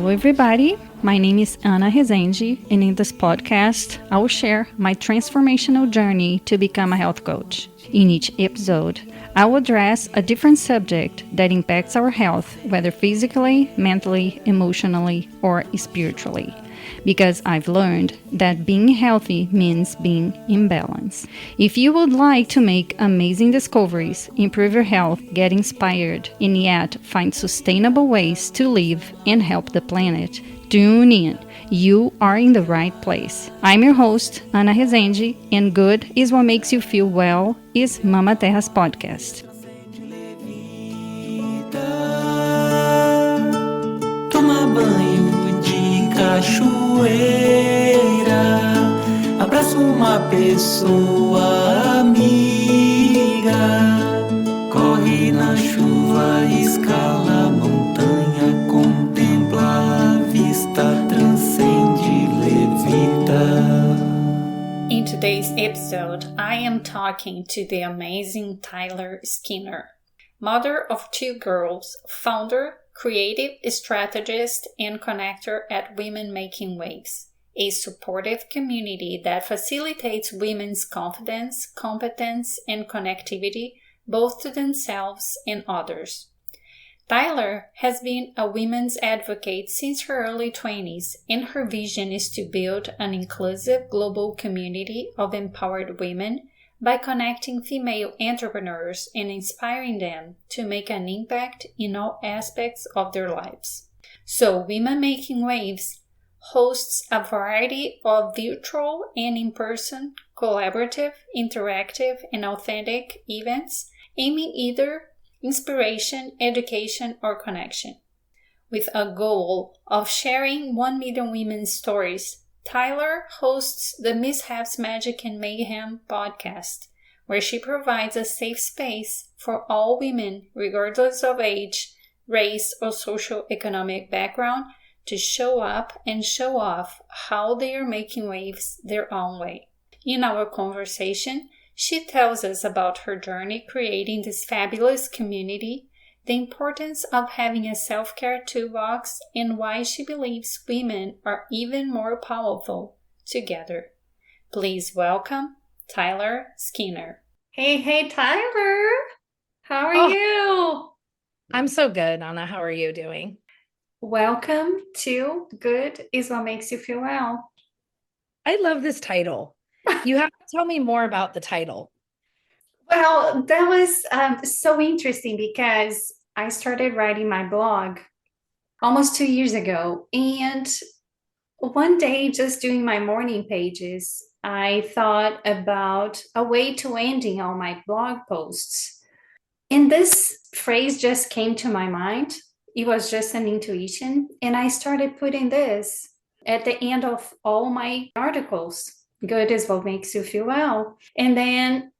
Hello, everybody. My name is Ana Rezende, and in this podcast, I will share my transformational journey to become a health coach. In each episode, I will address a different subject that impacts our health, whether physically, mentally, emotionally, or spiritually. Because I've learned that being healthy means being in balance. If you would like to make amazing discoveries, improve your health, get inspired, and yet find sustainable ways to live and help the planet, tune in. You are in the right place. I'm your host, Ana Rezende, and Good is What Makes You Feel Well is Mama Terra's podcast. Toma banho de cachoeira, abraça uma pessoa amiga, corre na chuva, escala a montanha, contempla a vista, transcende, levita. In today's episode, I am talking to the amazing Tyler Skinner, mother of two girls, founder, creative strategist, and connector at Women Making Waves, a supportive community that facilitates women's confidence, competence, and connectivity both to themselves and others. Tyler has been a women's advocate since her early 20s, and her vision is to build an inclusive global community of empowered women by connecting female entrepreneurs and inspiring them to make an impact in all aspects of their lives. So, Women Making Waves hosts a variety of virtual and in-person, collaborative, interactive, and authentic events aiming either inspiration, education, or connection. With a goal of sharing 1 million women's stories, Tyler hosts the Mishaps, Magic, and Mayhem podcast, where she provides a safe space for all women, regardless of age, race, or socio-economic background, to show up and show off how they are making waves their own way. In our conversation, she tells us about her journey creating this fabulous community, the importance of having a self-care toolbox, and why she believes women are even more powerful together. Please welcome Tyler Skinner. Hey, Tyler. How are you? I'm so good, Anna. How are you doing? Welcome to Good is What Makes You Feel Well. I love this title. You have to tell me more about the title. Well, that was so interesting because I started writing my blog almost 2 years ago. And one day, just doing my morning pages, I thought about a way to ending all my blog posts. And this phrase just came to my mind. It was just an intuition. And I started putting this at the end of all my articles. Good is what makes you feel well. And then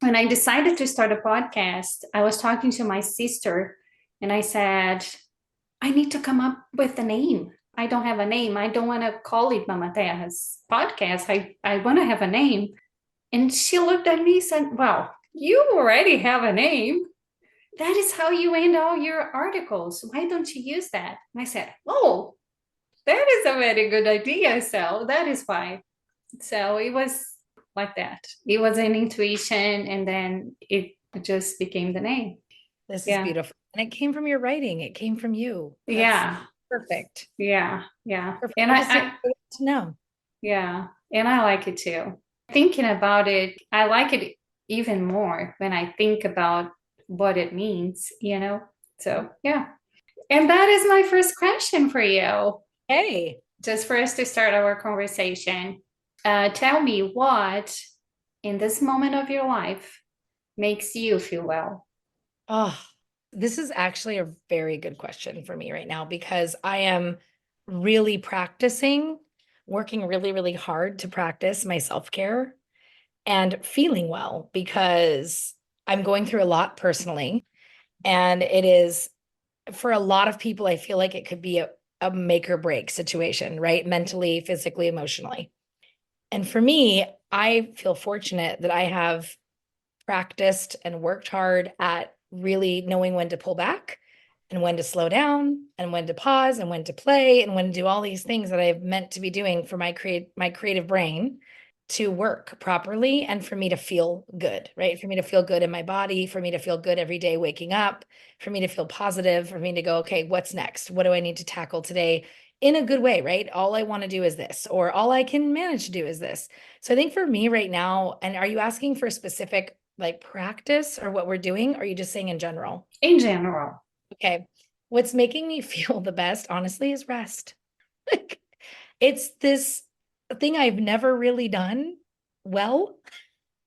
when I decided to start a podcast, I was talking to my sister and I said, I need to come up with a name. I don't have a name. I don't want to call it Mama Terra's podcast. I want to have a name. And she looked at me and said, well, you already have a name. That is how you end all your articles. Why don't you use that? And I said, oh, that is a very good idea. So that is why. So it was like that. It was an intuition, and then it just became the name. This is beautiful. And it came from your writing. It came from you. That's perfect. Yeah. Perfect. And I to know. Yeah. And I like it too. Thinking about it, I like it even more when I think about what it means, So, yeah. And that is my first question for you. Hey. Just for us to start our conversation. Tell me what, in this moment of your life, makes you feel well? Oh, this is actually a very good question for me right now because I am really working really, really hard to practice my self-care and feeling well because I'm going through a lot personally. And it is, for a lot of people, I feel like it could be a make or break situation, right? Mentally, physically, emotionally. And for me, I feel fortunate that I have practiced and worked hard at really knowing when to pull back and when to slow down and when to pause and when to play and when to do all these things that I've meant to be doing for my creative brain to work properly and for me to feel good, right? For me to feel good in my body, for me to feel good every day waking up, for me to feel positive, for me to go, okay, what's next? What do I need to tackle today in a good way, right? All I want to do is this, or all I can manage to do is this. So I think for me right now, and are you asking for specific like practice or what we're doing? Or are you just saying in general? In general. Okay. What's making me feel the best, honestly, is rest. Like it's this thing I've never really done well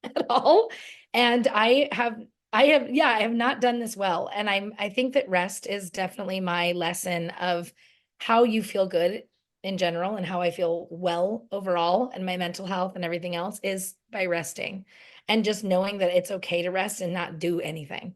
at all. And I have not done this well. And I think that rest is definitely my lesson of how you feel good in general and how I feel well overall and my mental health and everything else is by resting and just knowing that it's okay to rest and not do anything.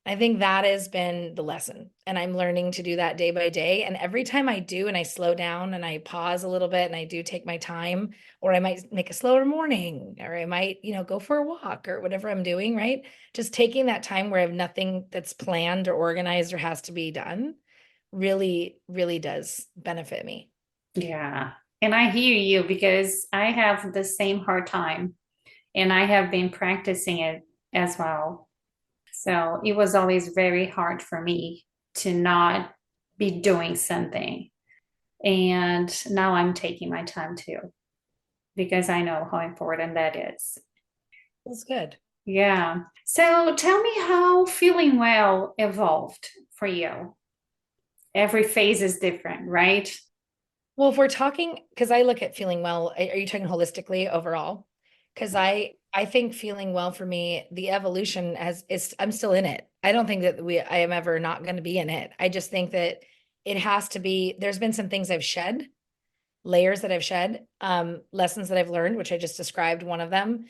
I think that has been the lesson. And I'm learning to do that day by day. And every time I do, and I slow down and I pause a little bit and I do take my time, or I might make a slower morning, or I might, go for a walk or whatever I'm doing, right? Just taking that time where I have nothing that's planned or organized or has to be done really, really does benefit me. Yeah. And I hear you because I have the same hard time and I have been practicing it as well. So it was always very hard for me to not be doing something. And now I'm taking my time too, because I know how important that is. That's good. Yeah. So tell me how feeling well evolved for you. Every phase is different, right? Well, if we're talking, because I look at feeling well, are you talking holistically overall? Because I think feeling well for me, the evolution I'm still in it. I don't think that I am ever not going to be in it. I just think that it has to be, there's been some things I've shed, layers that I've shed, lessons that I've learned, which I just described one of them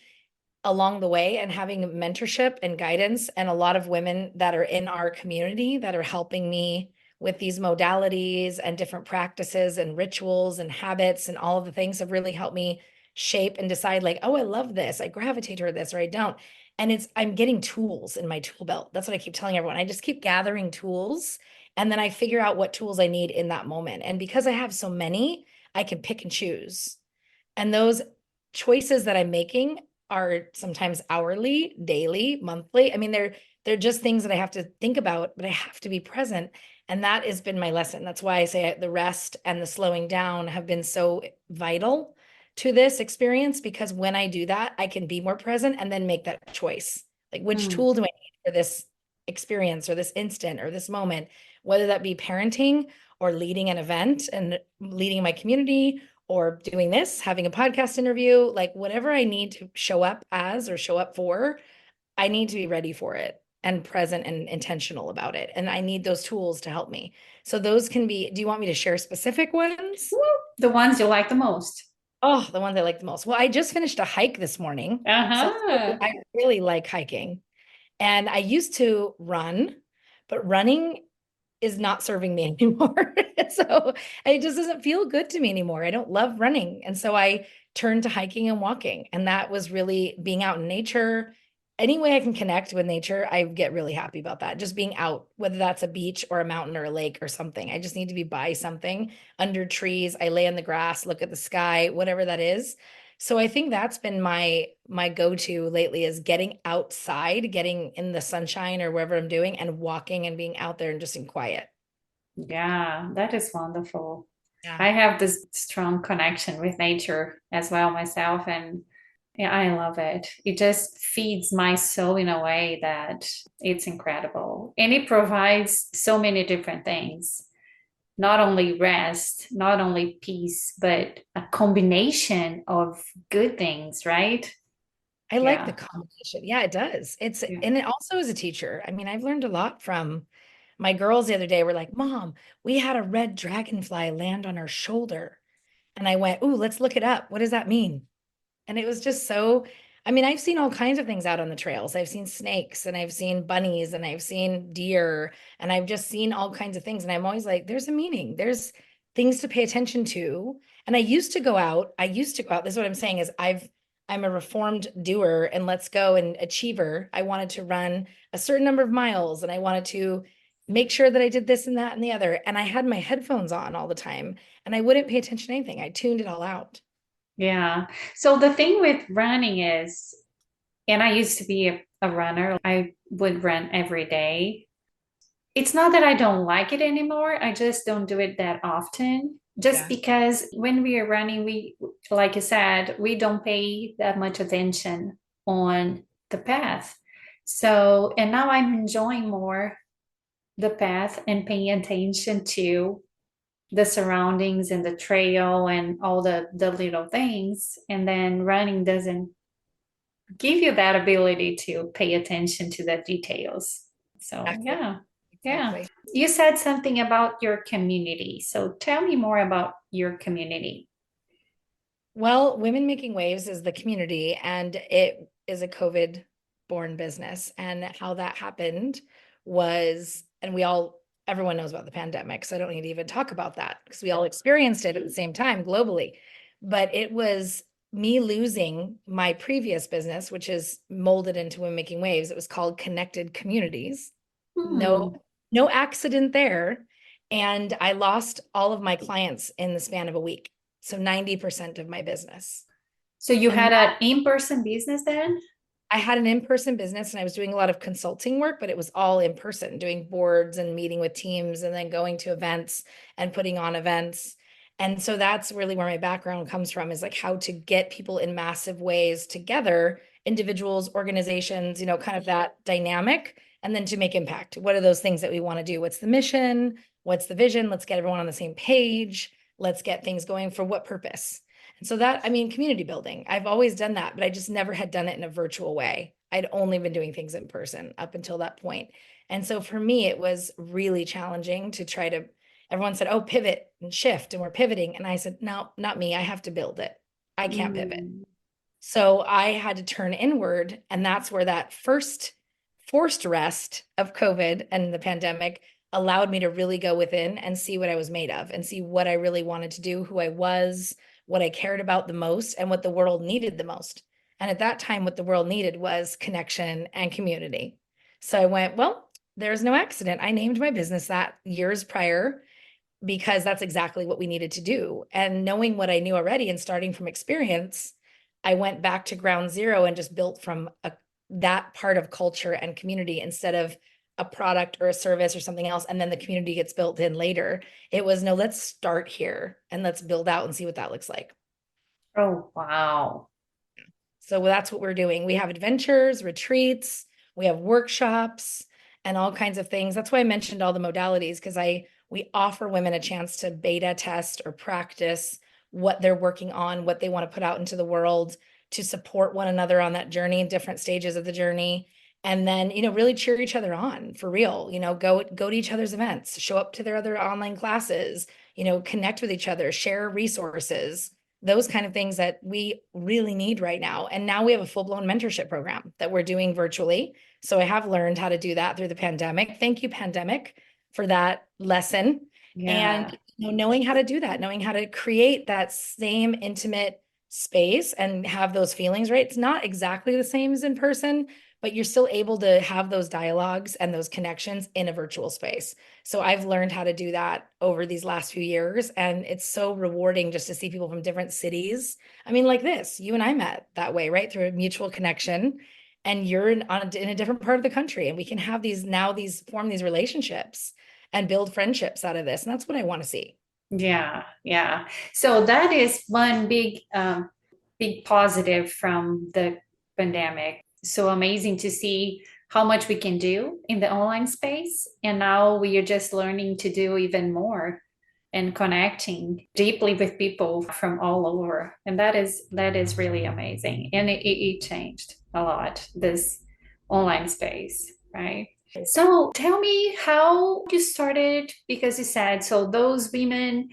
along the way, and having mentorship and guidance and a lot of women that are in our community that are helping me with these modalities and different practices and rituals and habits and all of the things have really helped me shape and decide like, oh, I love this. I gravitate toward this or I don't. And I'm getting tools in my tool belt. That's what I keep telling everyone. I just keep gathering tools and then I figure out what tools I need in that moment. And because I have so many, I can pick and choose. And those choices that I'm making are sometimes hourly, daily, monthly. I mean, they're just things that I have to think about, but I have to be present. And that has been my lesson. That's why I say the rest and the slowing down have been so vital to this experience, because when I do that, I can be more present and then make that choice. Like, which tool do I need for this experience or this instant or this moment, whether that be parenting or leading an event and leading my community or doing this, having a podcast interview, like whatever I need to show up as or show up for, I need to be ready for it and present and intentional about it. And I need those tools to help me. So those can be, do you want me to share specific ones? The ones you like the most. Oh, the ones I like the most. Well, I just finished a hike this morning. So I really like hiking. And I used to run, but running is not serving me anymore. So it just doesn't feel good to me anymore. I don't love running. And so I turned to hiking and walking. And that was really being out in nature. Any way I can connect with nature, I get really happy about that. Just being out, whether that's a beach or a mountain or a lake or something. I just need to be by something under trees. I lay on the grass, look at the sky, whatever that is. So I think that's been my go-to lately, is getting outside, getting in the sunshine or wherever I'm doing and walking and being out there and just in quiet. Yeah, that is wonderful. Yeah. I have this strong connection with nature as well myself, and yeah, I love it. It just feeds my soul in a way that it's incredible. And it provides so many different things. Not only rest, not only peace, but a combination of good things, right? I like the combination. Yeah, it does. And it also is a teacher. I mean, I've learned a lot from my girls the other day. Were like, Mom, we had a red dragonfly land on our shoulder. And I went, ooh, let's look it up. What does that mean? And it was just so, I mean, I've seen all kinds of things out on the trails. I've seen snakes and I've seen bunnies and I've seen deer and I've just seen all kinds of things. And I'm always like, there's a meaning. There's things to pay attention to. And I used to go out. This is what I'm saying is I'm a reformed doer and let's go and achiever. I wanted to run a certain number of miles and I wanted to make sure that I did this and that and the other. And I had my headphones on all the time and I wouldn't pay attention to anything. I tuned it all out. Yeah. So the thing with running is, and I used to be a runner, I would run every day. It's not that I don't like it anymore. I just don't do it that often. Just Yeah. because when we are running, we, like you said, we don't pay that much attention on the path. So, and now I'm enjoying more the path and paying attention to the surroundings and the trail and all the little things. And then running doesn't give you that ability to pay attention to the details. So, Exactly. yeah. Yeah. Exactly. You said something about your community. So tell me more about your community. Well, Women Making Waves is the community, and it is a COVID born business. And how that happened was, and everyone knows about the pandemic, so I don't need to even talk about that because we all experienced it at the same time globally. But it was me losing my previous business, which is molded into Women Making Waves. It was called Connected Communities. Hmm. No accident there. And I lost all of my clients in the span of a week. So 90% of my business. So you And had an in-person business then? I had an in-person business and I was doing a lot of consulting work, but it was all in person, doing boards and meeting with teams and then going to events and putting on events. And so that's really where my background comes from, is like how to get people in massive ways together, individuals, organizations, kind of that dynamic, and then to make impact. What are those things that we want to do? What's the mission? What's the vision? Let's get everyone on the same page. Let's get things going. For what purpose? And so community building, I've always done that, but I just never had done it in a virtual way. I'd only been doing things in person up until that point. And so for me, it was really challenging to try to, everyone said, oh, pivot and shift, and we're pivoting. And I said, no, not me. I have to build it. I can't pivot. So I had to turn inward. And that's where that first forced rest of COVID and the pandemic allowed me to really go within and see what I was made of and see what I really wanted to do, who I was, what I cared about the most, and what the world needed the most. And at that time, what the world needed was connection and community. So I went, well, there's no accident. I named my business that years prior because that's exactly what we needed to do. And knowing what I knew already and starting from experience, I went back to ground zero and just built from that part of culture and community instead of a product or a service or something else, and then the community gets built in later. It was, no, let's start here and let's build out and see what that looks like. Oh, wow. So that's what we're doing. We have adventures, retreats, we have workshops and all kinds of things. That's why I mentioned all the modalities, because we offer women a chance to beta test or practice what they're working on, what they want to put out into the world, to support one another on that journey in different stages of the journey. And then, really cheer each other on for real, go to each other's events, show up to their other online classes, connect with each other, share resources, those kind of things that we really need right now. And now we have a full-blown mentorship program that we're doing virtually. So I have learned how to do that through the pandemic. Thank you, pandemic, for that lesson. Yeah. And knowing how to do that, knowing how to create that same intimate space and have those feelings, right? It's not exactly the same as in person, but you're still able to have those dialogues and those connections in a virtual space. So I've learned how to do that over these last few years. And it's so rewarding just to see people from different cities. I mean, like this, you and I met that way, right? Through a mutual connection. And you're in a different part of the country. And we can have form these relationships and build friendships out of this. And that's what I want to see. Yeah. Yeah. So that is one big positive from the pandemic. So amazing to see how much we can do in the online space. And now we are just learning to do even more and connecting deeply with people from all over. And that is really amazing. And it changed a lot, this online space, right? So tell me how you started, because you said, so those women,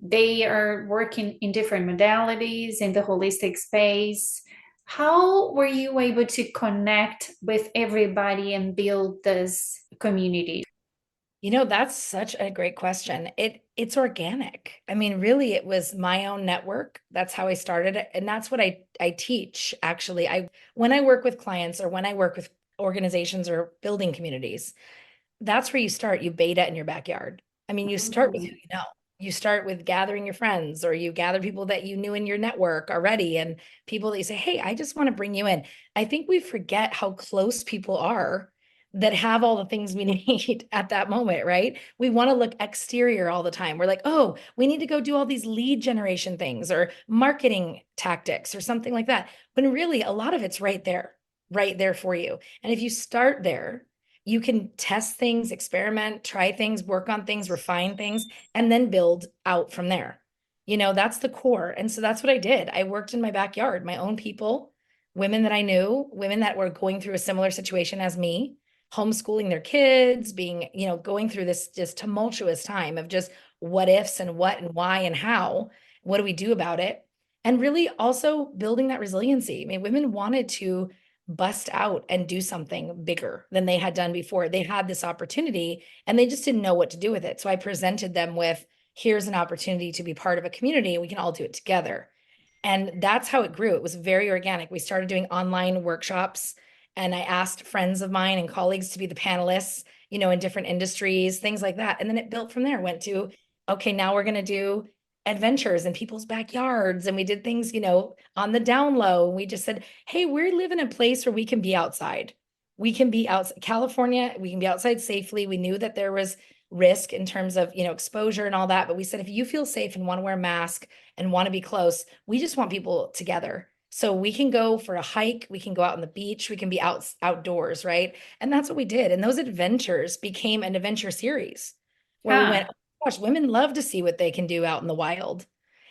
they are working in different modalities in the holistic space. How were you able to connect with everybody and build this community? That's such a great question. It's organic. I mean, really, it was my own network. That's how I started it. And that's what I teach, actually. When I work with clients or when I work with organizations or building communities, that's where you start. You beta in your backyard. I mean, you start with who you know. You start with gathering your friends, or you gather people that you knew in your network already, and people that you say, hey, I just want to bring you in. I think we forget how close people are that have all the things we need at that moment, right? We want to look exterior all the time. We're like, oh, we need to go do all these lead generation things or marketing tactics or something like that. When really, a lot of it's right there for you. And if you start there, you can test things, experiment, try things, work on things, refine things, and then build out from there. That's the core. And so that's what I did. I worked in my backyard, my own people, women that I knew, women that were going through a similar situation as me, homeschooling their kids, being, going through this just tumultuous time of just what ifs and what and why and how. What do we do about it? And really also building that resiliency. I mean, women wanted to bust out and do something bigger than they had done before. They had this opportunity and they just didn't know what to do with it. So I presented them with, here's an opportunity to be part of a community. We can all do it together. And that's how it grew. It was very organic. We started doing online workshops, and I asked friends of mine and colleagues to be the panelists, in different industries, things like that. And then it built from there, went to, okay, now we're going to do adventures in people's backyards. And we did things, on the down low. And we just said, hey, we live in a place where we can be outside. We can be outside California. We can be outside safely. We knew that there was risk in terms of, exposure and all that. But we said, if you feel safe and want to wear a mask and want to be close, we just want people together. So we can go for a hike, we can go out on the beach, we can be outdoors, right? And that's what we did. And those adventures became an adventure series where we went, oh gosh, women love to see what they can do out in the wild.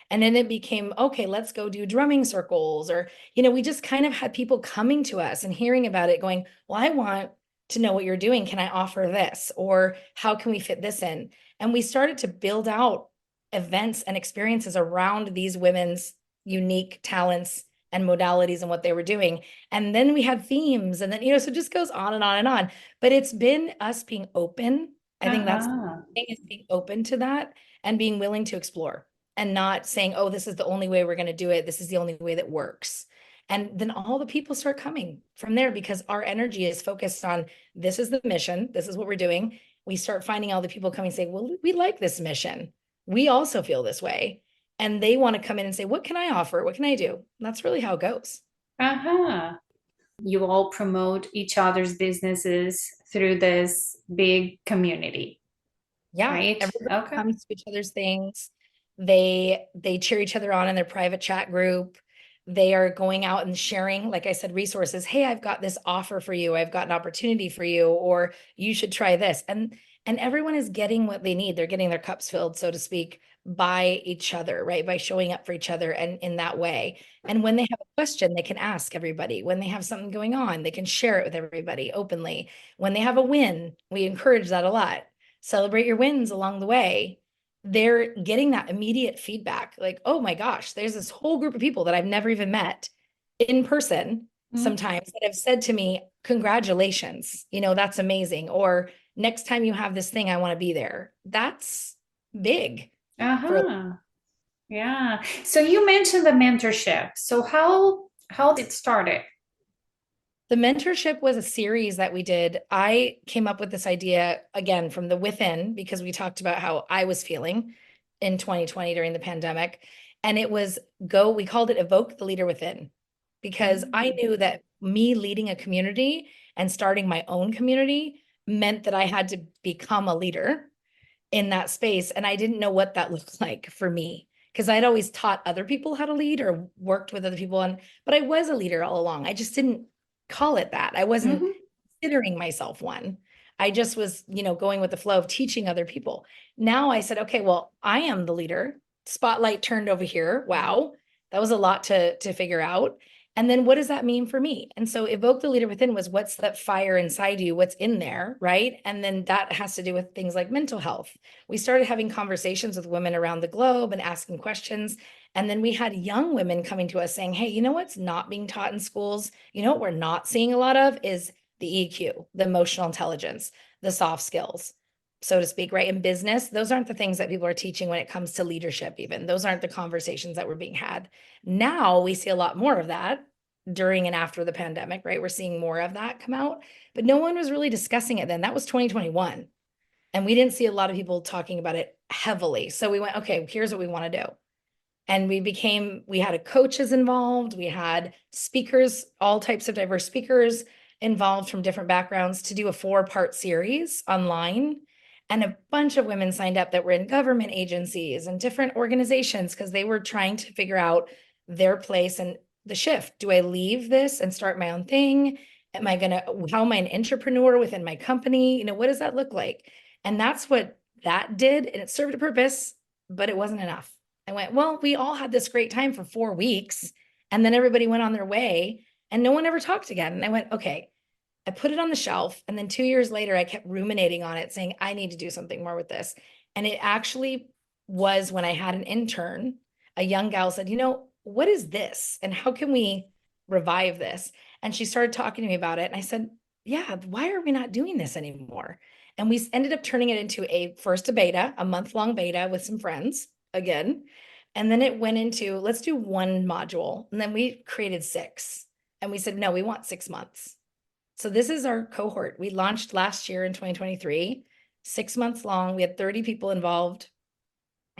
And then it became, okay, let's go do drumming circles. Or, we just kind of had people coming to us and hearing about it going, well, I want to know what you're doing. Can I offer this? Or how can we fit this in? And we started to build out events and experiences around these women's unique talents and modalities and what they were doing. And then we had themes, and then, so it just goes on and on and on. But it's been us being open. I think that's the thing, is being open to that and being willing to explore and not saying, oh, this is the only way we're going to do it. This is the only way that works. And then all the people start coming from there because our energy is focused on, this is the mission. This is what we're doing. We start finding all the people coming saying, well, we like this mission. We also feel this way. And they want to come in and say, what can I offer? What can I do? And that's really how it goes. You all promote each other's businesses through this big community. Yeah. Right? Everybody comes to each other's things. They cheer each other on in their private chat group. They are going out and sharing, like I said, resources. Hey, I've got this offer for you. I've got an opportunity for you, or you should try this. And everyone is getting what they need. They're getting their cups filled, so to speak, by each other, right? By showing up for each other and in that way. And when they have a question, they can ask everybody. When they have something going on, they can share it with everybody openly. When they have a win, we encourage that a lot. Celebrate your wins along the way. They're getting that immediate feedback, like, oh my gosh, there's this whole group of people that I've never even met in person sometimes that have said to me, congratulations, that's amazing. Or next time you have this thing, I want to be there. That's big. Yeah. So you mentioned the mentorship. So how did it started? The mentorship was a series that we did. I came up with this idea again from the within, because we talked about how I was feeling in 2020 during the pandemic. And it was we called it Evoke the Leader Within, because I knew that me leading a community and starting my own community meant that I had to become a leader in that space. And I didn't know what that looked like for me, because I'd always taught other people how to lead or worked with other people. But I was a leader all along. I just didn't call it that. I wasn't considering myself one. I just was, going with the flow of teaching other people. Now I said, okay, well, I am the leader. Spotlight turned over here. Wow. That was a lot to figure out. And then what does that mean for me? And so Evoke the Leader Within was, what's that fire inside you? What's in there, right? And then that has to do with things like mental health. We started having conversations with women around the globe and asking questions. And then we had young women coming to us saying, hey, you know what's not being taught in schools? You know what we're not seeing a lot of is the EQ, the emotional intelligence, the soft skills, so to speak, right? In business, those aren't the things that people are teaching when it comes to leadership even. Those aren't the conversations that were being had. Now we see a lot more of that during and after the pandemic, right? We're seeing more of that come out, but no one was really discussing it then. That was 2021. And we didn't see a lot of people talking about it heavily. So we went, okay, here's what we want to do. And we had coaches involved, we had speakers, all types of diverse speakers involved from different backgrounds to do a 4-part series online. And a bunch of women signed up that were in government agencies and different organizations because they were trying to figure out their place and the shift. Do I leave this and start my own thing? How am I an entrepreneur within my company? You know, what does that look like? And that's what that did. And it served a purpose, but it wasn't enough. I went, well, we all had this great time for 4 weeks and then everybody went on their way and no one ever talked again. And I went, okay, I put it on the shelf. And then 2 years later, I kept ruminating on it saying, I need to do something more with this. And it actually was when I had an intern, a young gal said, you know, what is this? And how can we revive this? And she started talking to me about it. And I said, yeah, why are we not doing this anymore? And we ended up turning it into a beta, a month-long beta with some friends again. And then it went into, let's do 1 module. And then we created 6. And we said, no, we want 6 months. So this is our cohort. We launched last year in 2023, 6 months long. We had 30 people involved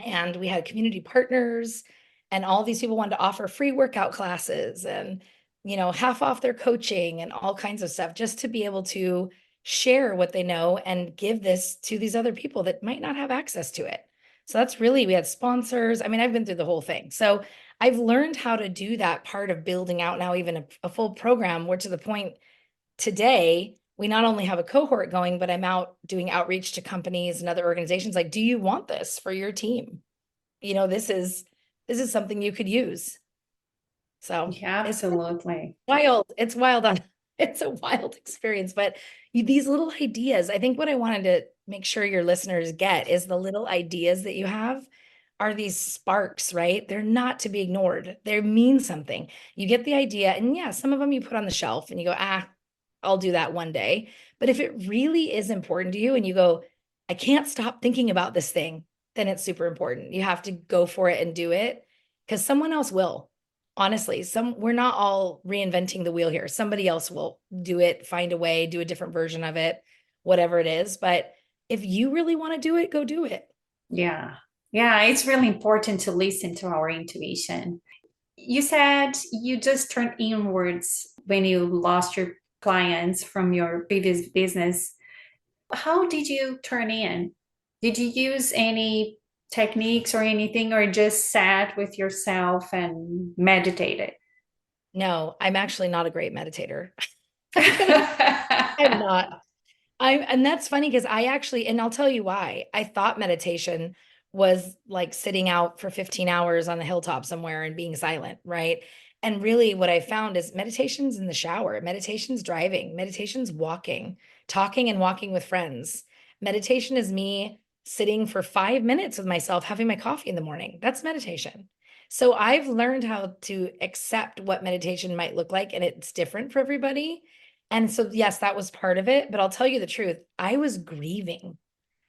and we had community partners, and all these people wanted to offer free workout classes and, you know, half off their coaching and all kinds of stuff just to be able to share what they know and give this to these other people that might not have access to it. So that's really, we had sponsors. I mean, I've been through the whole thing. So I've learned how to do that part of building out now even a full program, where to the point today, we not only have a cohort going, but I'm out doing outreach to companies and other organizations. Like, do you want this for your team? You know, this is something you could use. So Yeah, absolutely. wild. It's wild. It's a wild experience, but these little ideas, I think what I wanted to make sure your listeners get is the little ideas that you have are these sparks, right? They're not to be ignored. They mean something. You get the idea, and yeah, some of them you put on the shelf and you go, I'll do that one day. But if it really is important to you and you go, I can't stop thinking about this thing, then it's super important. You have to go for it and do it because someone else will. Honestly, we're not all reinventing the wheel here. Somebody else will do it, find a way, do a different version of it, whatever it is. But if you really want to do it, go do it. Yeah. Yeah, it's really important to listen to our intuition. You said you just turned inwards when you lost your clients from your previous business. How did you turn in? Did you use any techniques or anything, or just sat with yourself and meditated? No, I'm actually not a great meditator. I'm not. And that's funny because and I'll tell you why. I thought meditation was like sitting out for 15 hours on the hilltop somewhere and being silent, right? And really what I found is meditation's in the shower, meditation's driving, meditation's walking, talking and walking with friends. Meditation is me sitting for 5 minutes with myself, having my coffee in the morning. That's meditation. So I've learned how to accept what meditation might look like, and it's different for everybody. And so, yes, that was part of it. But I'll tell you the truth, I was grieving.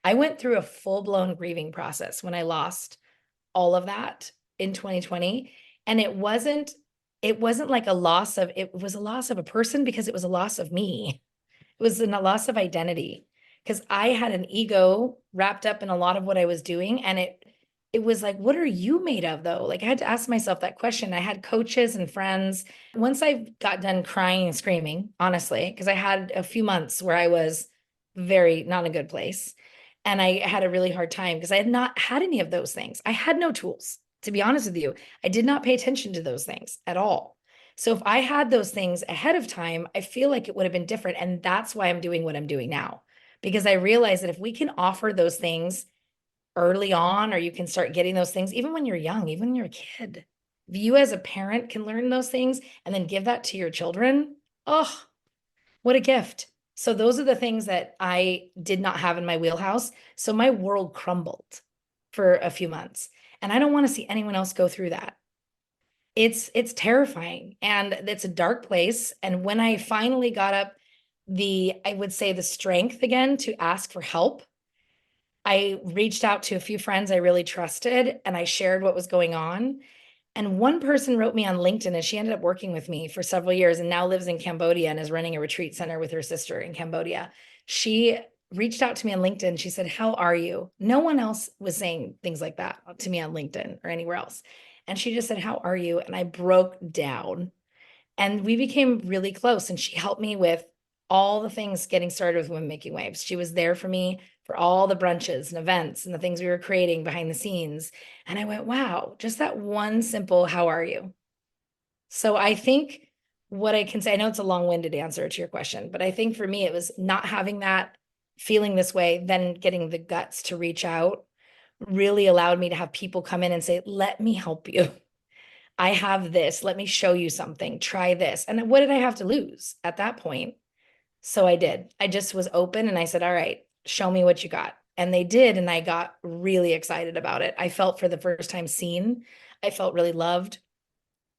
I went through a full-blown grieving process when I lost all of that in 2020. And it wasn't like it was a loss of a person because it was a loss of me. It was a loss of identity because I had an ego wrapped up in a lot of what I was doing. And it was like, what are you made of though? Like I had to ask myself that question. I had coaches and friends. Once I got done crying and screaming, honestly, because I had a few months where I was very not in a good place. And I had a really hard time because I had not had any of those things. I had no tools, to be honest with you. I did not pay attention to those things at all. So if I had those things ahead of time, I feel like it would have been different. And that's why I'm doing what I'm doing now, because I realize that if we can offer those things early on, or you can start getting those things even when you're young, even when you're a kid. If you as a parent can learn those things and then give that to your children, oh, what a gift. So those are the things that I did not have in my wheelhouse. So my world crumbled for a few months. And I don't want to see anyone else go through that. It's terrifying and it's a dark place. And when I finally got up I would say the strength again to ask for help, I reached out to a few friends I really trusted and I shared what was going on. And one person wrote me on LinkedIn, and she ended up working with me for several years and now lives in Cambodia and is running a retreat center with her sister in Cambodia. She reached out to me on LinkedIn. She said, "How are you?" No one else was saying things like that to me on LinkedIn or anywhere else. And she just said, "How are you?" And I broke down, and we became really close. And she helped me with all the things getting started with Women Making Waves. She was there for me for all the brunches and events and the things we were creating behind the scenes. And I went, wow, just that one simple, "How are you?" So I think what I can say, I know it's a long-winded answer to your question, but I think for me, it was not having that, feeling this way, then getting the guts to reach out really allowed me to have people come in and say, "Let me help you. I have this. Let me show you something. Try this." And what did I have to lose at that point? So I did. I just was open and I said, "All right, show me what you got." And they did. And I got really excited about it. I felt for the first time seen. I felt really loved.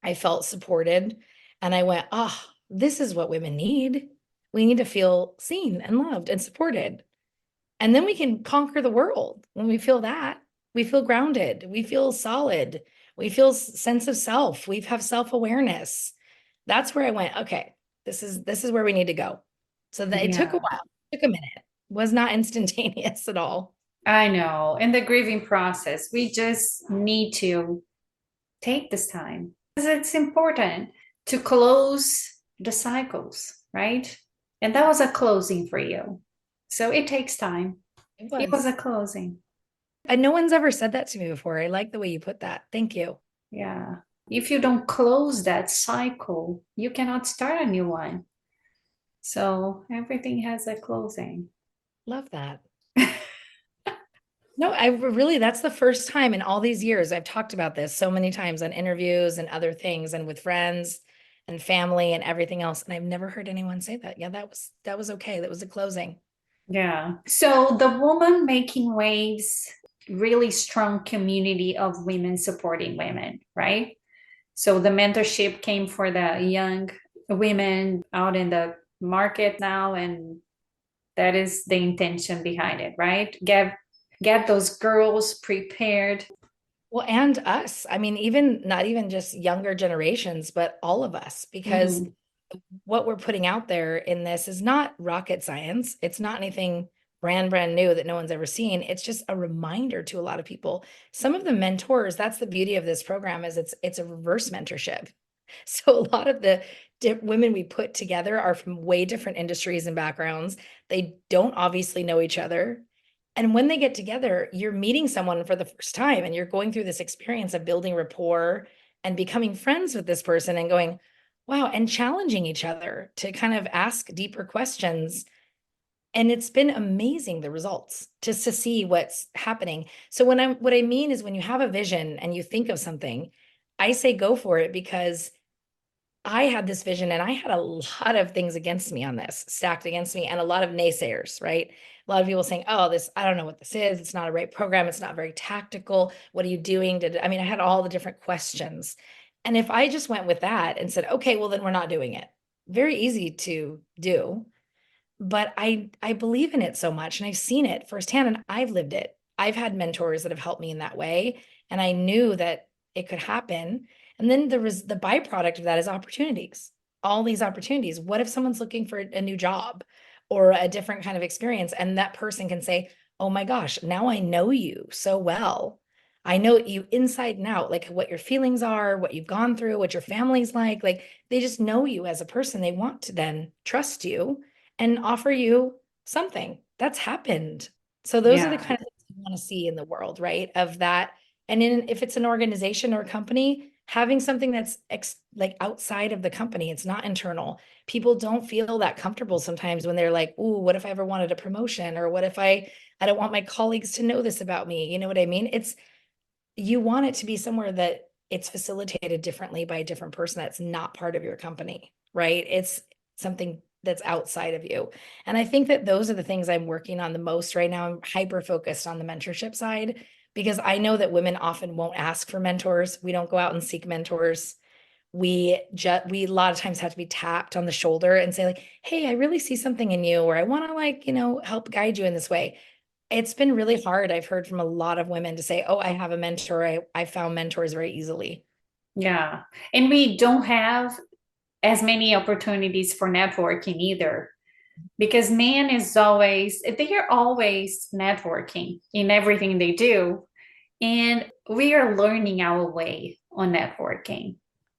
I felt supported. And I went, "Oh, this is what women need. We need to feel seen and loved and supported." And then we can conquer the world. When we feel that, we feel grounded, we feel solid, we feel sense of self, we have self-awareness. That's where I went, okay, this is where we need to go. So that it took a Yeah, while, took a minute, was not instantaneous at all. I know. In the grieving process, we just need to take this time because it's important to close the cycles, right? And that was a closing for you. So it takes time. It It was was. a closing. And no one's ever said that to me before. I like the way you put that. Thank you. Yeah. If you don't close that cycle, you cannot start a new one. So everything has a closing. Love that. No, I really, that's the first time in all these years I've talked about this so many times on interviews and other things and with friends and family and everything else. And I've never heard anyone say that. Yeah, that was okay. That was a closing. Yeah. So the Woman Making Waves, really strong community of women supporting women, right? So the mentorship came for the young women out in the market now, and that is the intention behind it, right? Get those girls prepared. Well, and us. I mean, even not even just younger generations, but all of us, because Mhm. what we're putting out there in this is not rocket science. It's not anything brand new that no one's ever seen. It's just a reminder to a lot of people. Some of the mentors, that's the beauty of this program, is it's a reverse mentorship. So a lot of the women we put together are from way different industries and backgrounds. They don't obviously know each other. And when they get together, you're meeting someone for the first time and you're going through this experience of building rapport and becoming friends with this person and going, wow, and challenging each other to kind of ask deeper questions. And it's been amazing, the results, just to see what's happening. So what I mean is when you have a vision and you think of something, I say go for it, because I had this vision and I had a lot of things against me on this, stacked against me, and a lot of naysayers, right? A lot of people saying, "Oh, this, I don't know what this is. It's not a right program. It's not very tactical. What are you doing?" I mean, I had all the different questions. And if I just went with that and said, "Okay, well, then we're not doing it." Very easy to do, but I believe in it so much and I've seen it firsthand and I've lived it. I've had mentors that have helped me in that way, and I knew that it could happen. And then there was the byproduct of that is opportunities. All these opportunities. What if someone's looking for a new job or a different kind of experience, and that person can say, "Oh my gosh, now I know you so well. I know you inside and out, like what your feelings are, what you've gone through, what your family's like." Like they just know you as a person. They want to then trust you and offer you something. That's happened. So those are the Yeah. kind of things you want to see in the world, right? Of that. And if it's an organization or a company, having something that's like outside of the company, it's not internal. People don't feel that comfortable sometimes when they're like, "Ooh, what if I ever wanted a promotion? Or what if I don't want my colleagues to know this about me?" You know what I mean? It's, you want it to be somewhere that it's facilitated differently by a different person that's not part of your company, right? It's something that's outside of you. And I think that those are the things I'm working on the most right now. I'm hyper focused on the mentorship side because I know that women often won't ask for mentors. We don't go out and seek mentors. We a lot of times have to be tapped on the shoulder and say like, "Hey, I really see something in you," or "I want to like, help guide you in this way." It's been really hard. I've heard from a lot of women to say, "Oh, I have a mentor. I found mentors very easily." Yeah. And we don't have as many opportunities for networking either, because man is always, they are always networking in everything they do. And we are learning our way on networking,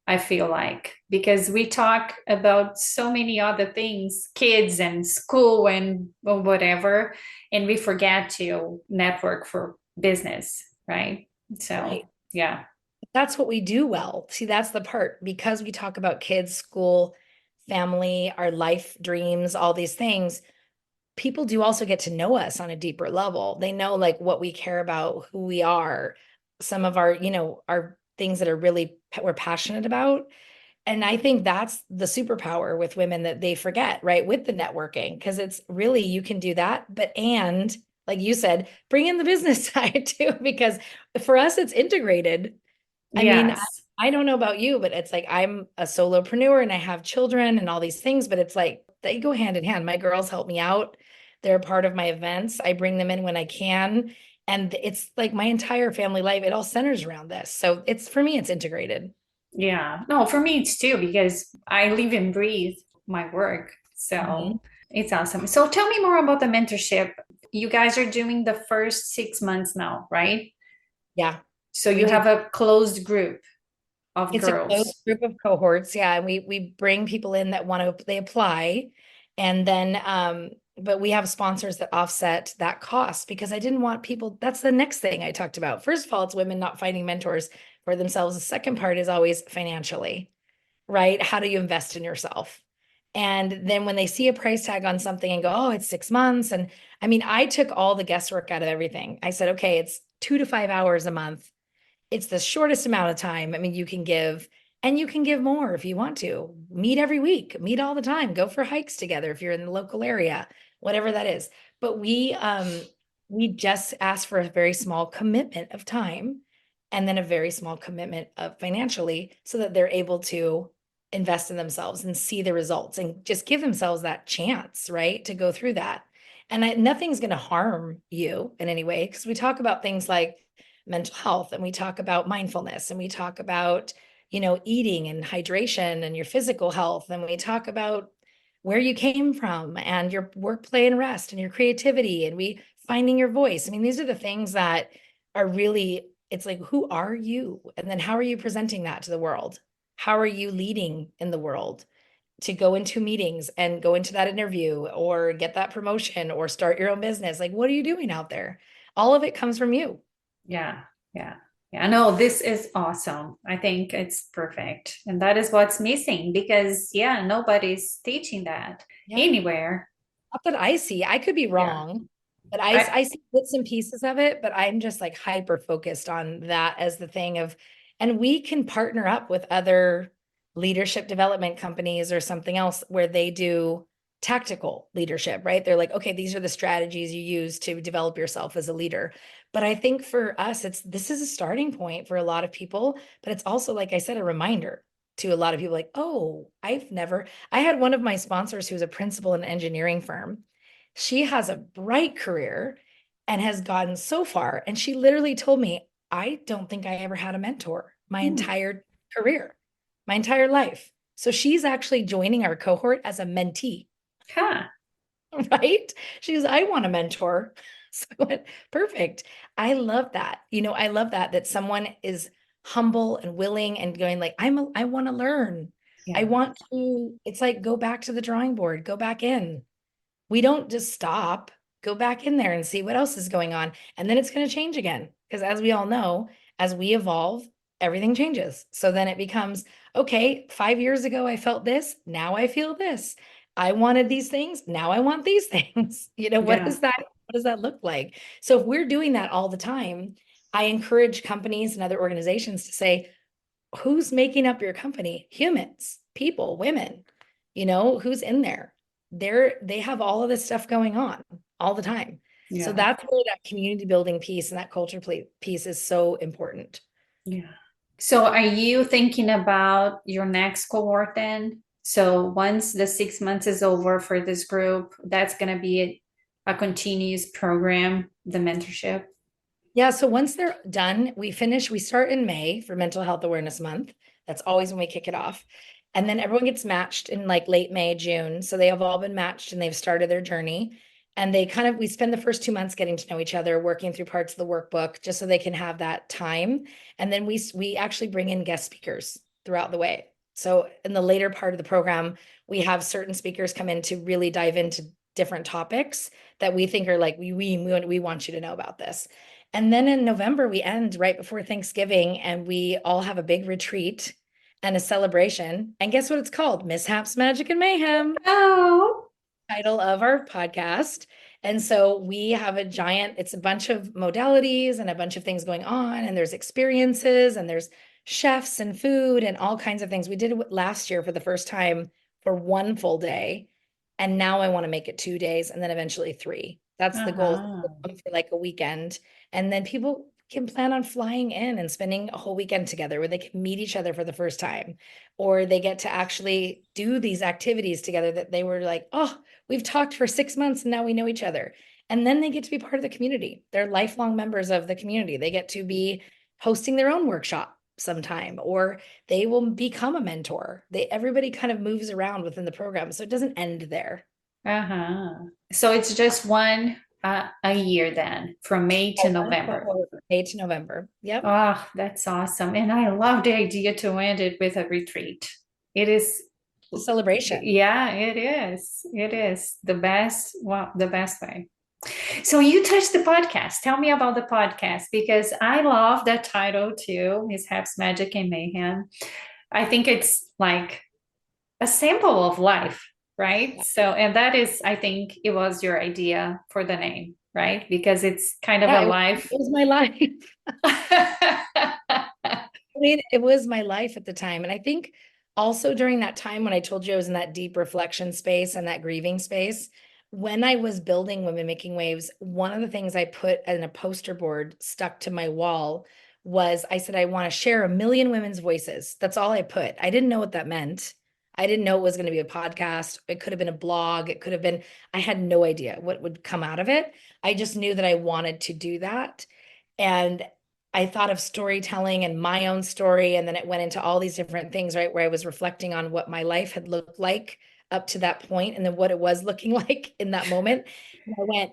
I feel like, because we talk about so many other things, kids and school and whatever, and we forget to network for business, right? So, Right. yeah. That's what we do well. See, that's the part because we talk about kids, school, family, our life dreams, all these things. People do also get to know us on a deeper level. They know like what we care about, who we are, some of our, our things that are really we're passionate about. And I think that's the superpower with women that they forget, right? With the networking, because it's really you can do that, but and like you said, bring in the business side too, because for us it's integrated. I mean, Yes. I don't know about you, but it's like I'm a solopreneur and I have children and all these things, but it's like they go hand in hand. My girls help me out. They're a part of my events. I bring them in when I can. And it's like my entire family life, it all centers around this. So it's for me, it's integrated. Yeah. No, for me it's too, because I live and breathe my work. Mhm. So it's awesome. So tell me more about the mentorship. You guys are doing the first 6 months now, right? Yeah, So we you do. have a closed group of It's a closed girls. group of cohorts, yeah, and we bring people in that want to they apply, and then but we have sponsors that offset that cost because I didn't want people. That's the next thing I talked about. First of all, it's women not finding mentors for themselves. The second part is always financially, right? How do you invest in yourself? And then when they see a price tag on something and go, oh, it's 6 months. And I mean, I took all the guesswork out of everything. I said, okay, it's 2 to 5 hours a month. It's the shortest amount of time. I mean, you can give and you can give more if you want to. Meet every week, meet all the time, go for hikes together if you're in the local area, whatever that is. But we just ask for a very small commitment of time and then a very small commitment of financially so that they're able to invest in themselves and see the results and just give themselves that chance, right? To go through that. And nothing's going to harm you in any way because we talk about things like mental health and we talk about mindfulness and we talk about eating and hydration and your physical health and we talk about where you came from and your work play and rest and your creativity and we finding your voice. I mean, these are the things that are really, it's like, who are you, and then how are you presenting that to the world? How are you leading in the world to go into meetings and go into that interview or get that promotion or start your own business? Like, what are you doing out there? All of it comes from you. Yeah. Yeah. Yeah. No, this is awesome. I think it's perfect. And that is what's missing because, yeah, nobody's teaching that Yeah. anywhere. Not that I see. I could be Yeah. wrong, but I, I see bits and pieces of it, but I'm just like hyper focused on that as the thing of, and we can partner up with other leadership development companies or something else where they do tactical leadership, right? They're like, okay, these are the strategies you use to develop yourself as a leader. But I think for us, this is a starting point for a lot of people, but it's also, like I said, a reminder to a lot of people like, oh, I had one of my sponsors who's a principal in an engineering firm. She has a bright career and has gotten so far. And she literally told me, I don't think I ever had a mentor my hmm, entire career, my entire life. So she's actually joining our cohort as a mentee, huh. right? She's, I want a mentor. So I went, perfect. I love that. I love that someone is humble and willing and going like, I want to learn. I Yeah. want to, it's like, go back to the drawing board, go back in. We don't just stop, go back in there and see what else is going on. And then it's going to change again. Because as we all know, as we evolve, everything changes. So then it becomes, okay, 5 years ago, I felt this. Now I feel this. I wanted these things. Now I want these things. What Yeah. is that? What does that look like? So if we're doing that all the time, I encourage companies and other organizations to say, who's making up your company? Humans, people, women, who's in there? They have all of this stuff going on all the time. So Yeah. that's where that community building piece and that culture piece is so important. Yeah. So are you thinking about your next cohort then? So once the 6 months is over for this group, that's going to be a continuous program, the mentorship. Yeah, so once they're done, we start in May for Mental Health Awareness Month. That's always when we kick it off. And then everyone gets matched in like late May, June. So they have all been matched and they've started their journey. And we spend the first 2 months getting to know each other, working through parts of the workbook just so they can have that time. And then we actually bring in guest speakers throughout the way. So in the later part of the program, we have certain speakers come in to really dive into different topics that we think are like, we want you to know about this. And then in November, we end right before Thanksgiving and we all have a big retreat and a celebration. And guess what it's called? Mishaps, Magic, and Mayhem, Oh, title of our podcast. And so we have it's a bunch of modalities and a bunch of things going on. And there's experiences and there's chefs and food and all kinds of things. We did it last year for the first time for one full day. And now I want to make it 2 days and then eventually 3. That's the goal, uh-huh. for like a weekend. And then people can plan on flying in and spending a whole weekend together where they can meet each other for the first time, or they get to actually do these activities together that they were like, oh, we've talked for 6 months and now we know each other. And then they get to be part of the community. They're lifelong members of the community. They get to be hosting their own workshop sometime, or they will become a mentor. Everybody kind of moves around within the program. So it doesn't end there. Uh-huh. So it's just one a year then, from May to November. May to November. Yep. Oh, that's awesome. And I love the idea to end it with a retreat. It is, A celebration. yeah, it is. It is the best, well, the best way. So you touched the podcast. Tell me about the podcast because I love that title too, Mishaps, Magic, and Mayhem. I think it's like a sample of life, right? So, and that is, I think it was your idea for the name, right? Because it's kind of Yeah, a life. it was my life. I mean, it was my life at the time. And I think also during that time when I told you I was in that deep reflection space and that grieving space, when I was building Women Making Waves, one of the things I put in a poster board stuck to my wall was I said, I want to share 1 million women's voices. That's all I put. I didn't know what that meant. I didn't know it was going to be a podcast. It could have been a blog. It could have been, I had no idea what would come out of it. I just knew that I wanted to do that. And I thought of storytelling and my own story. And then it went into all these different things, right? Where I was reflecting on what my life had looked like up to that point and then what it was looking like in that moment. And I went,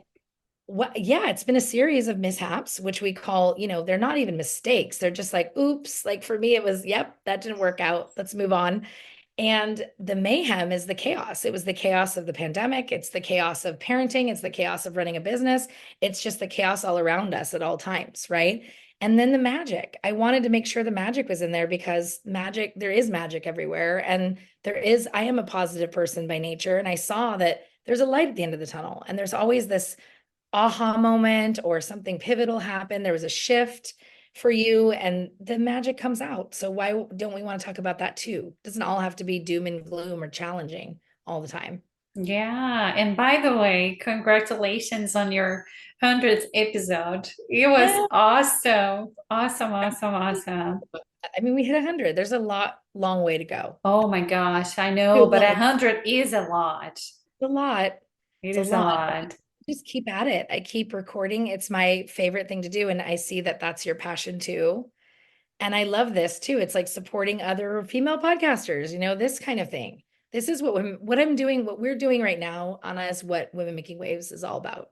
what? Yeah, it's been a series of mishaps, which we call, they're not even mistakes. They're just like, oops. Like for me, it was, yep, that didn't work out. Let's move on. And the mayhem is the chaos. It was the chaos of the pandemic. It's the chaos of parenting. It's the chaos of running a business. It's just the chaos all around us at all times, right? And then the magic. I wanted to make sure the magic was in there because there is magic everywhere. And I am a positive person by nature. And I saw that there's a light at the end of the tunnel. And there's always this aha moment or something pivotal happened. There was a shift for you and the magic comes out. So why don't we want to talk about that too? It doesn't all have to be doom and gloom or challenging all the time. Yeah. And by the way, congratulations on your 100th episode. It was Yeah. awesome. Awesome, awesome, awesome. I mean, we hit 100. There's a long way to go. Oh my gosh, I know, but 100 is a lot. It's a lot. It It's a is a lot. lot. Just keep at it. I keep recording. It's my favorite thing to do. And I see that that's your passion too. And I love this too. It's like supporting other female podcasters, this kind of thing. This is what we're doing right now, Anna, is what Women Making Waves is all about.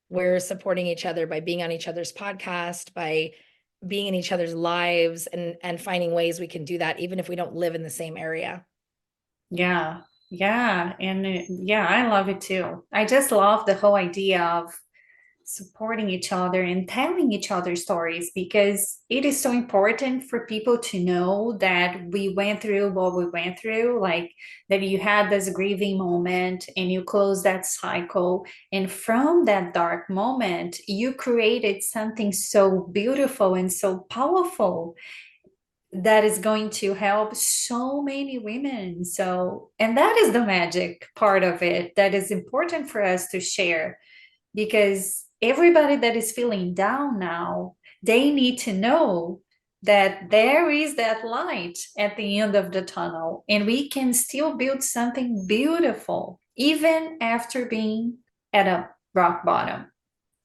We're supporting each other by being on each other's podcast, by being in each other's lives and finding ways we can do that, even if we don't live in the same area. Yeah. Yeah. And yeah, I love it too. I just love the whole idea of supporting each other and telling each other stories because it is so important for people to know that we went through what we went through, like that you had this grieving moment and you closed that cycle. And from that dark moment, you created something so beautiful and so powerful that is going to help so many women. So, and that is the magic part of it that is important for us to share because everybody that is feeling down now, they need to know that there is that light at the end of the tunnel and we can still build something beautiful even after being at a rock bottom,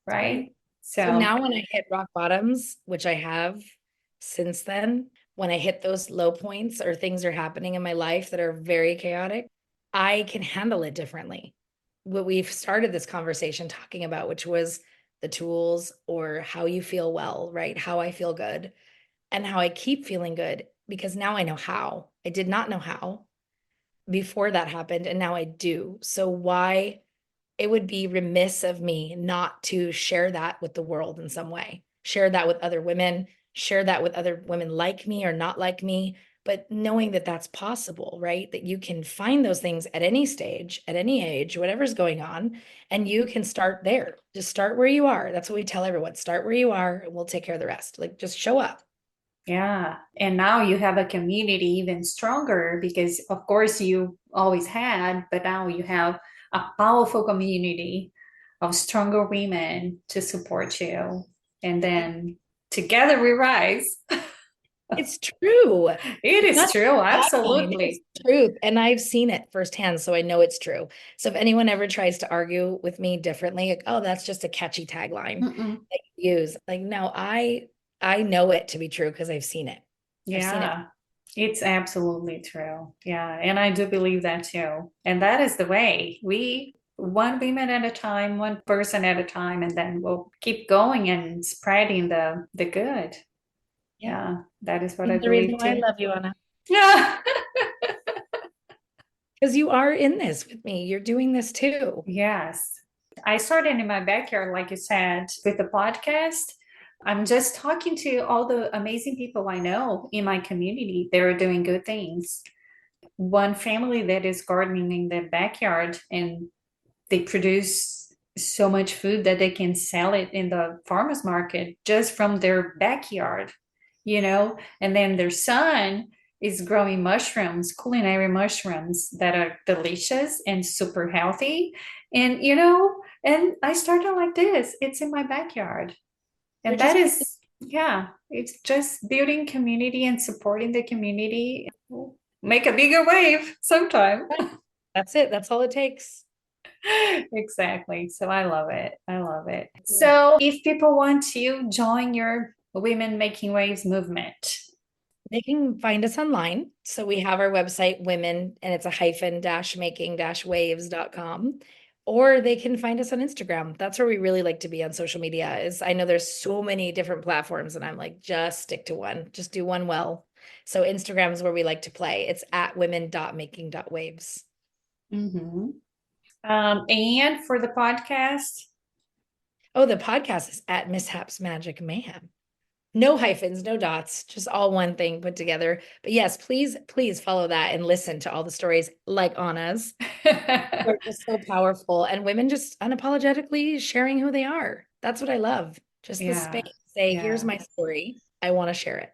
right? So now when I hit rock bottoms, which I have since then, when I hit those low points or things are happening in my life that are very chaotic, I can handle it differently. What we've started this conversation talking about, which was the tools or how you feel well, right? How I feel good and how I keep feeling good, because now I know how. I did not know how before that happened, and now I do. So why it would be remiss of me not to share that with the world in some way, share that with other women, share that with other women like me or not like me, but knowing that that's possible, right? That you can find those things at any stage, at any age, whatever's going on, and you can start there. Just start where you are. That's what we tell everyone. Start where you are, and we'll take care of the rest. Like, just show up. Yeah. And now you have a community even stronger because, of course, you always had, but now you have a powerful community of stronger women to support you. And then together we rise. It's true. It is Not true. tagline, it's Absolutely. truth. And I've seen it firsthand, so I know it's true. So if anyone ever tries to argue with me differently, like, oh, that's just a catchy tagline Mm-mm. that you use. Like, no, I know it to be true because I've seen it. I've seen it. Yeah, it's absolutely true. Yeah, and I do believe that too. And that is the way we one woman at a time, one person at a time, and then we'll keep going and spreading the good. Yeah. Yeah, that is what I That's the reason believe why I too. love you, Anna. Yeah. Because you are in this with me. You're doing this too. Yes. I started in my backyard, like you said, with the podcast. I'm just talking to all the amazing people I know in my community. They're doing good things. One family that is gardening in their backyard and they produce so much food that they can sell it in the farmers market just from their backyard, and then their son is growing mushrooms, culinary mushrooms that are delicious and super healthy. And I started like this. It's in my backyard. You're And that just is, yeah, it's just building community and supporting the community. We'll make a bigger wave sometime. that's it. That's all it takes. Exactly. So I love it. I love it. So if people want to join your Women Making Waves movement, They can find us online. So we have our website, women, and it's a hyphen dash making dash waves.com. Or they can find us on Instagram. That's where we really like to be on social media. Is I know there's so many different platforms, and I'm like, just stick to one. Just do one well. So Instagram is where we like to play. It's at women.making.waves. mm-hmm. And for the podcast, Oh, the podcast is at Mishaps Magic Mayhem. No hyphens, no dots, just all one thing put together. But yes, please follow that and listen to all the stories like Anna's. They're just so powerful. And women just unapologetically sharing who they are. That's what I love. Just the yeah, space. Say, here's yeah. my story. I want to share it.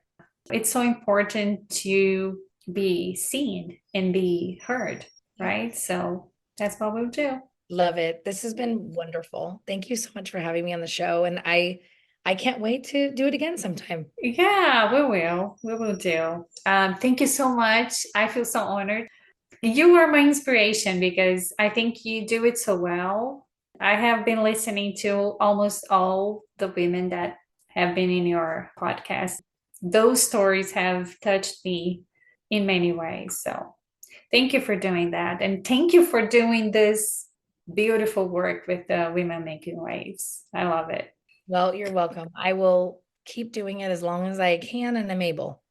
It's so important to be seen and be heard, right? So that's what we'll do. Love it. This has been wonderful. Thank you so much for having me on the show. And I can't wait to do it again sometime. Yeah, we will. We will do. Thank you so much. I feel so honored. You are my inspiration because I think you do it so well. I have been listening to almost all the women that have been in your podcast. Those stories have touched me in many ways. So thank you for doing that. And thank you for doing this beautiful work with the Women Making Waves. I love it. Well, you're welcome. I will keep doing it as long as I can and am able.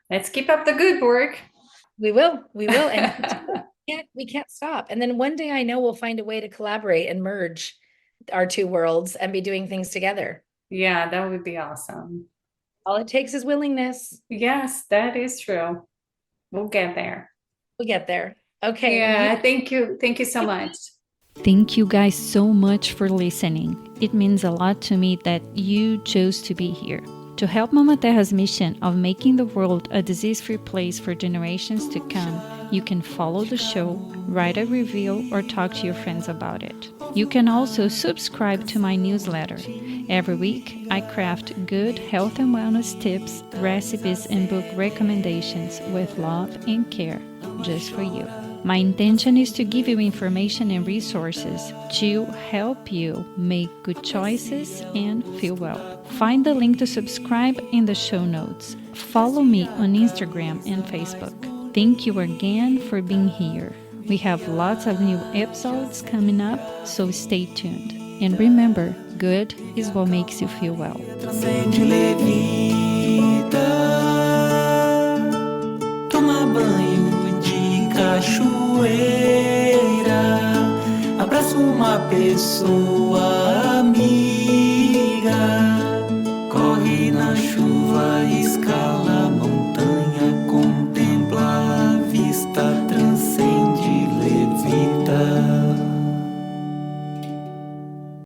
Let's keep up the good work. We will. And we can't stop. And then one day I know we'll find a way to collaborate and merge our two worlds and be doing things together. Yeah, that would be awesome. All it takes is willingness. Yes, that is true. We'll get there. We'll get there. Okay. Yeah, thank you. Thank you so much. Thank you guys so much for listening. It means a lot to me that you chose to be here. To help Mama Terra's mission of making the world a disease-free place for generations to come, you can follow the show, write a review, or talk to your friends about it. You can also subscribe to my newsletter. Every week, I craft good health and wellness tips, recipes, and book recommendations with love and care, just for you. My intention is to give you information and resources to help you make good choices and feel well. Find the link to subscribe in the show notes. Follow me on Instagram and Facebook. Thank you again for being here. We have lots of new episodes coming up, so stay tuned. And remember, good is what makes you feel well. Transcende, levita, toma banho de cachoeira, abraça uma pessoa